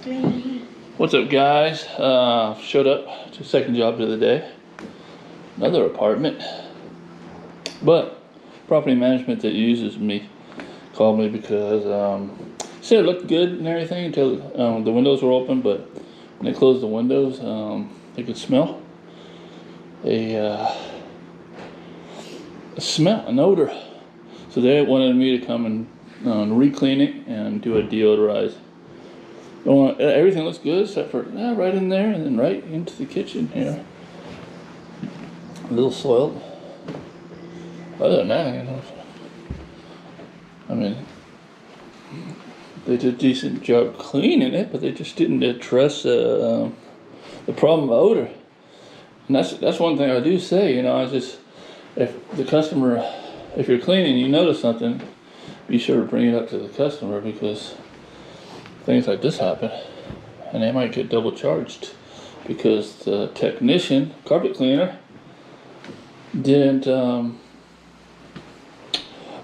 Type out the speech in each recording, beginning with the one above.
clean. What's up, guys? Showed up to the second job of the day. Another apartment. But property management that uses me called me because said it looked good and everything until the windows were open, but when they closed the windows, they could smell a smell, an odor. So they wanted me to come and re-clean it and do a deodorize. Everything looks good except for right in there and then right into the kitchen here. A little soiled. Other than that, you know, I mean, they did a decent job cleaning it, but they just didn't address the problem of odor. And that's one thing I do say, you know, if the customer, if you're cleaning, you notice something, be sure to bring it up to the customer, because things like this happen, and they might get double charged because the technician, carpet cleaner, didn't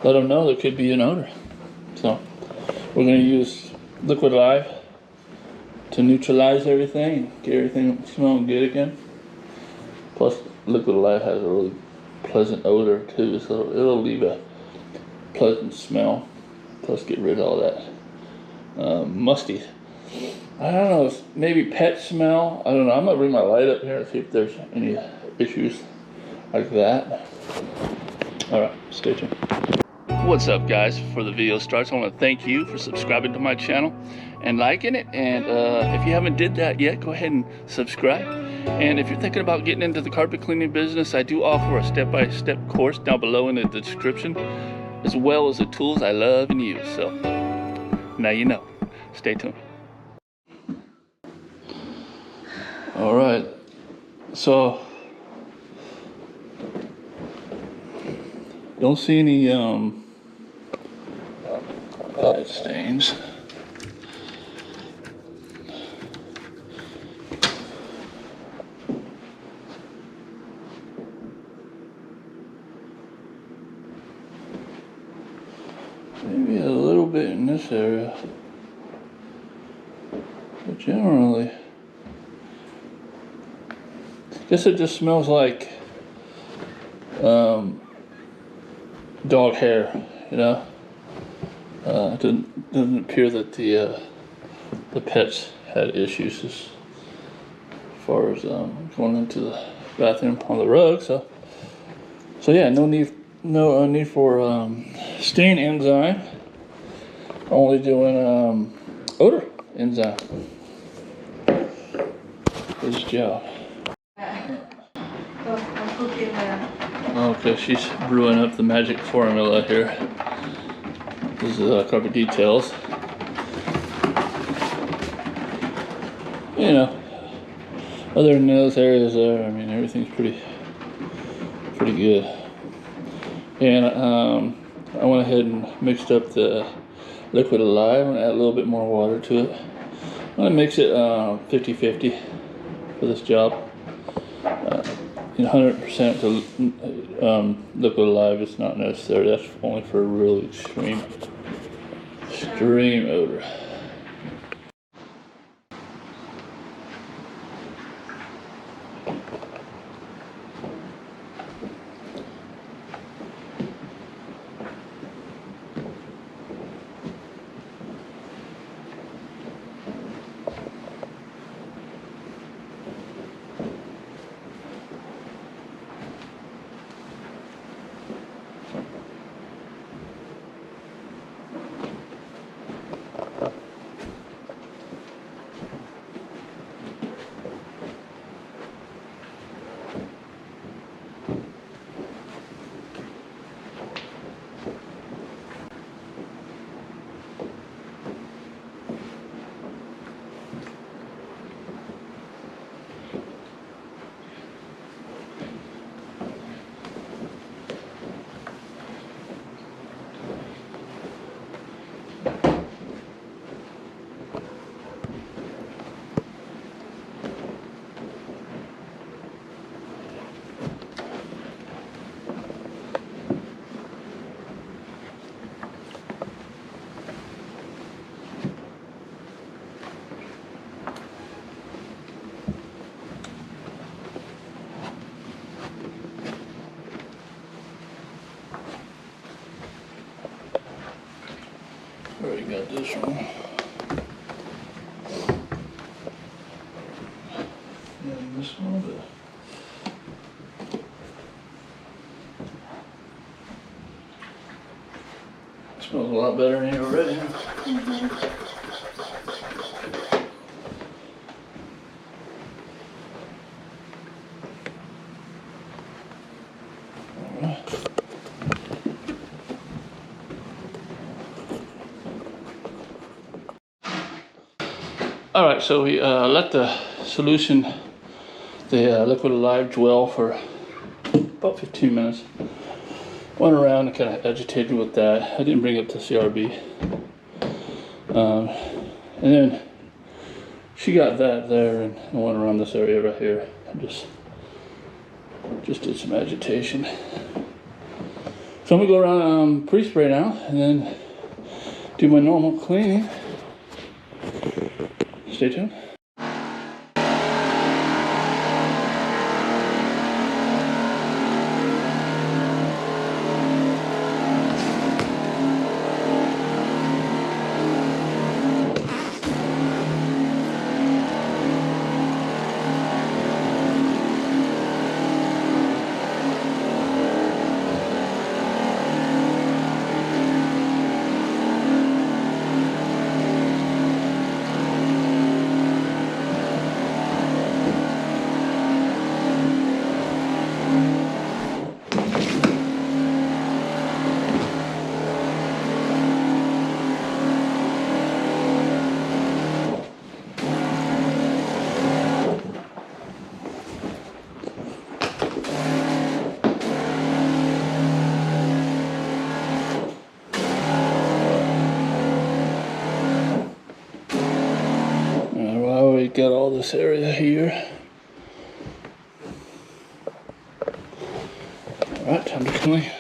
let them know there could be an odor. So we're going to use Liquid Live to neutralize everything and get everything smelling good again. Plus, Liquid Live has a really pleasant odor too, so it'll leave a pleasant smell. Plus, get rid of all that musty, I don't know, maybe pet smell. I don't know. I'm gonna bring my light up here and see if there's any issues like that. All right, stay tuned. What's up, guys? Before the video starts, I want to thank you for subscribing to my channel and liking it. And if you haven't did that yet, go ahead and subscribe. And if you're thinking about getting into the carpet cleaning business, I do offer a step-by-step course down below in the description, as well as the tools I love and use. So now you know. Stay tuned. All right. So don't see any pad stains. Maybe a little bit in this area, but generally, I guess it just smells like dog hair, you know. It doesn't appear that the pets had issues as far as going into the bathroom on the rug. So yeah, no need for stain enzyme. Only doing odor enzyme. This job. Okay, she's brewing up the magic formula here. This is carpet details. You know, other than those areas there, I mean, everything's pretty good. And I went ahead and mixed up the Liquid Alive and add a little bit more water to it. I'm gonna mix it 50-50 for this job. 100% to Liquid Alive is not necessary. That's only for really extreme odor. got this wrong. And this one, but it smells a lot better than here already. All right, so we let the solution, the liquid alive, dwell for about 15 minutes. Went around and kind of agitated with that. I didn't bring it to CRB. And then she got that there and went around this area right here. I just did some agitation. So I'm gonna go around pre-spray now and then do my normal cleaning. Stay tuned. Got all this area here. All right, time to clean.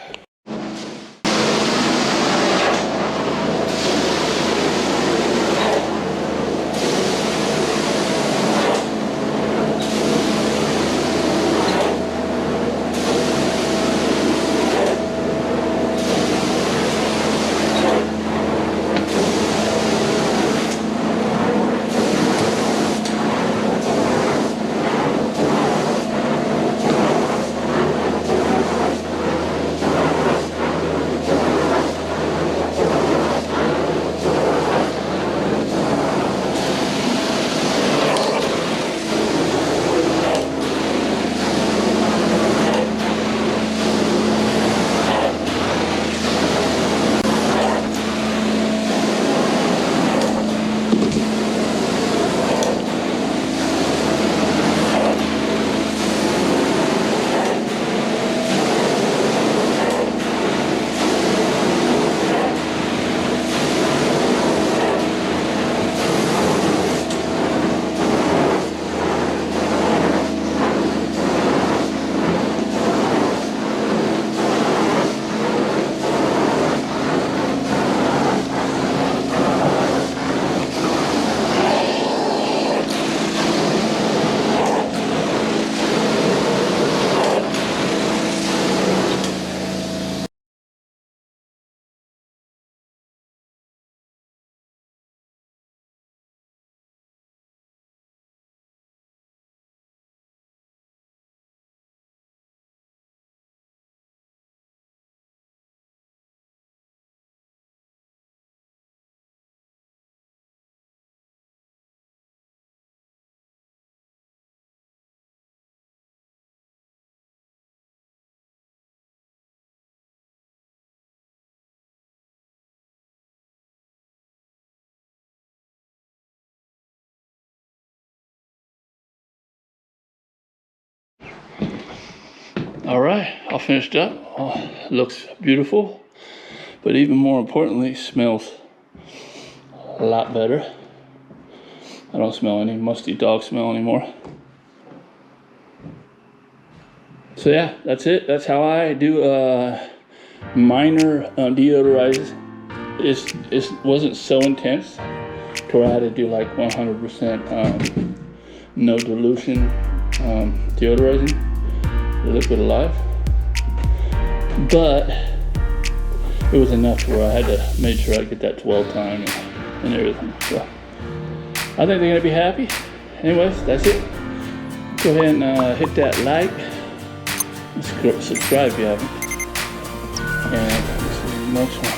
All right, all finished up. Oh, looks beautiful, but even more importantly, smells a lot better. I don't smell any musty dog smell anymore. So yeah, that's it. That's how I do minor deodorize. It wasn't so intense to where I had to do like 100% no dilution deodorizing the liquid alive. But it was enough where I had to make sure I get that dwell time and everything. So I think they're gonna be happy. Anyways, that's it. Go ahead and hit that like, subscribe if you haven't, and this is the next one.